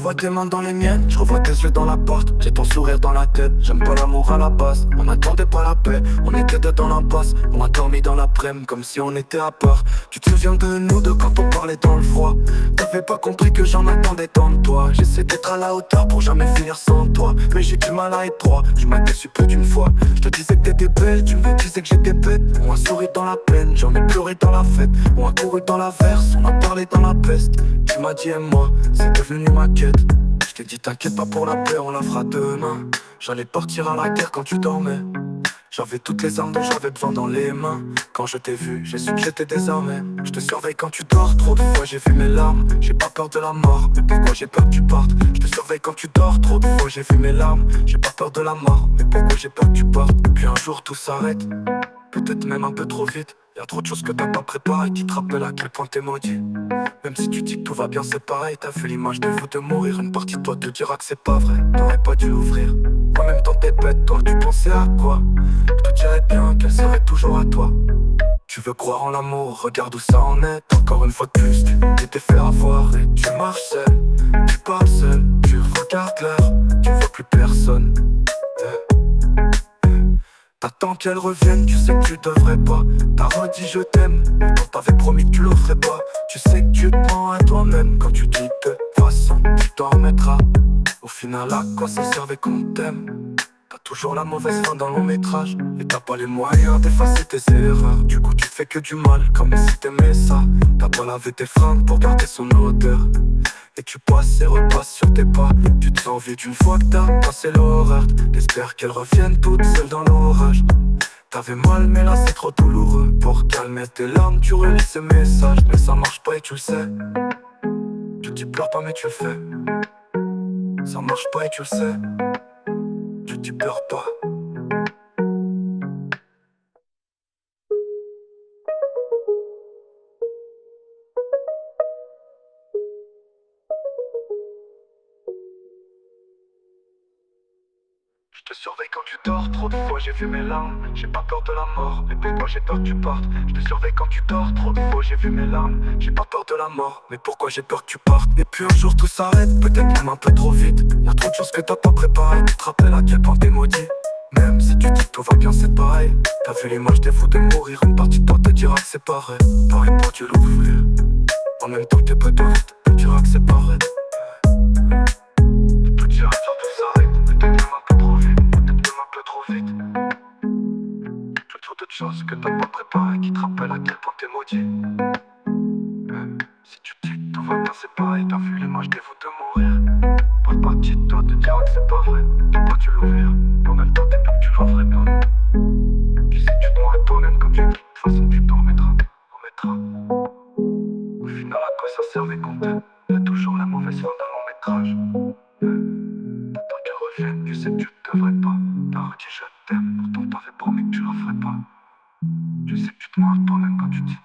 vois tes mains dans les miennes, je revois tes yeux dans la porte. J'ai ton sourire dans la tête, j'aime pas l'amour à la base. On n'attendait pas la paix, on était deux dans l'impasse. On a dormi dans l'après-midi comme si on était à part. Tu te souviens de nous deux quand on parlait dans le froid? T'avais pas compris que j'en attendais tant de toi. J'essaie d'être à la hauteur pour jamais finir sans toi, mais j'ai du mal à être droit, je m'ai déçu plus d'une fois. Je te disais que t'étais belle, tu me disais que j'étais bête. On a souri dans la peine, j'en ai pleuré dans la fête. On a couru dans la verse, on a parlé dans la peste. Tu m'as dit aime-moi, c'est devenu ma quête. Je t'ai dit t'inquiète pas pour la paix, on la fera demain. J'allais partir à la guerre quand tu dormais. J'avais toutes les armes dont j'avais besoin dans les mains. Quand je t'ai vu, j'ai su que j'étais désarmé. Je te surveille quand tu dors, trop de fois j'ai vu mes larmes. J'ai pas peur de la mort, mais pourquoi j'ai peur que tu partes? Je te surveille quand tu dors, trop de fois j'ai vu mes larmes. J'ai pas peur de la mort, mais pourquoi j'ai peur que tu partes? Et puis un jour tout s'arrête, peut-être même un peu trop vite. Y'a trop de choses que t'as pas préparées qui te rappellent à quel point t'es maudit. Même si tu dis que tout va bien c'est pareil. T'as vu l'image des fous de mourir, une partie de toi te dira que c'est pas vrai. T'aurais pas dû l'ouvrir, toi-même dans tes bêtes, toi tu pensais à quoi? Je te dirais bien qu'elle serait toujours à toi. Tu veux croire en l'amour, regarde où ça en est. Encore une fois de plus, tu t'es fait avoir. Et tu marches seul, tu parles seul, tu regardes l'heure, tu vois plus personne. T'attends qu'elle revienne, tu sais que tu devrais pas. T'as redit je t'aime, mais quand t'avais promis que tu le ferais pas. Tu sais que tu te mens à toi-même quand tu dis de toute façon tu t'en remettras. Au final à quoi ça servait qu'on t'aime? T'as toujours la mauvaise fin dans le long métrage, et t'as pas les moyens d'effacer tes erreurs. Du coup tu te fais que du mal, comme si t'aimais ça. T'as pas lavé tes fringues pour garder son odeur, et tu passes et repasses sur tes pas. Tu te sens vide une fois que t'as passé l'horreur. T'espères qu'elle revienne toute seule dans l'orage. T'avais mal mais là c'est trop douloureux. Pour calmer tes larmes tu relis ces messages, mais ça marche pas et tu le sais. Tu dis pleure pas mais tu le fais. Ça marche pas et tu le sais. Tu dis pleure pas. Je te surveille quand tu dors, trop de fois j'ai vu mes larmes. J'ai pas peur de la mort, mais pourquoi j'ai peur que tu partes? Je te surveille quand tu dors, trop de fois j'ai vu mes larmes. J'ai pas peur de la mort, mais pourquoi j'ai peur que tu partes? Et puis un jour tout s'arrête, peut-être même un peu trop vite. Y'a trop de choses que t'as pas préparées, tu te rappelles à quel point t'es maudit. Même si tu dis que tout va bien c'est pareil. T'as vu l'image des fous de mourir, une partie de toi te dira que c'est pareil. T'aurais pas dû l'ouvrir, en même temps que t'es peut-être, te dira que c'est pareil. Tout dira que tout s'arrête, peut-être même un peu trop vite. Trop vite. Toutes choses que t'as pas préparées qui te rappellent à quel point t'es maudit. Si tu dis que tout va bien c'est pareil. T'as vu l'image des fous de mourir. Pas partie de toi te dira que c'est pas vrai. T'as pas dû l'ouvrir, en même temps t'es peur que tu le ferais bien. Tu sais que tu te mens à toi-même comme tu dis. De toute façon tu t'en remettras. Au final à quoi ça servait qu'on t'aime? Y'a toujours la mauvaise fin d'un long métrage. T'attends qu'elle revienne, tu sais que tu devrais pas. T'as redit je t'aime, pourtant t'avais promis que tu le ferais pas. Tu sais que tu te mens à toi-même quand tu dis de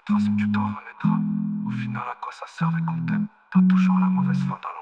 toute façon tu t'en remettras. Au final à quoi ça servait qu'on t'aime? T'as toujours la mauvaise fin d'un long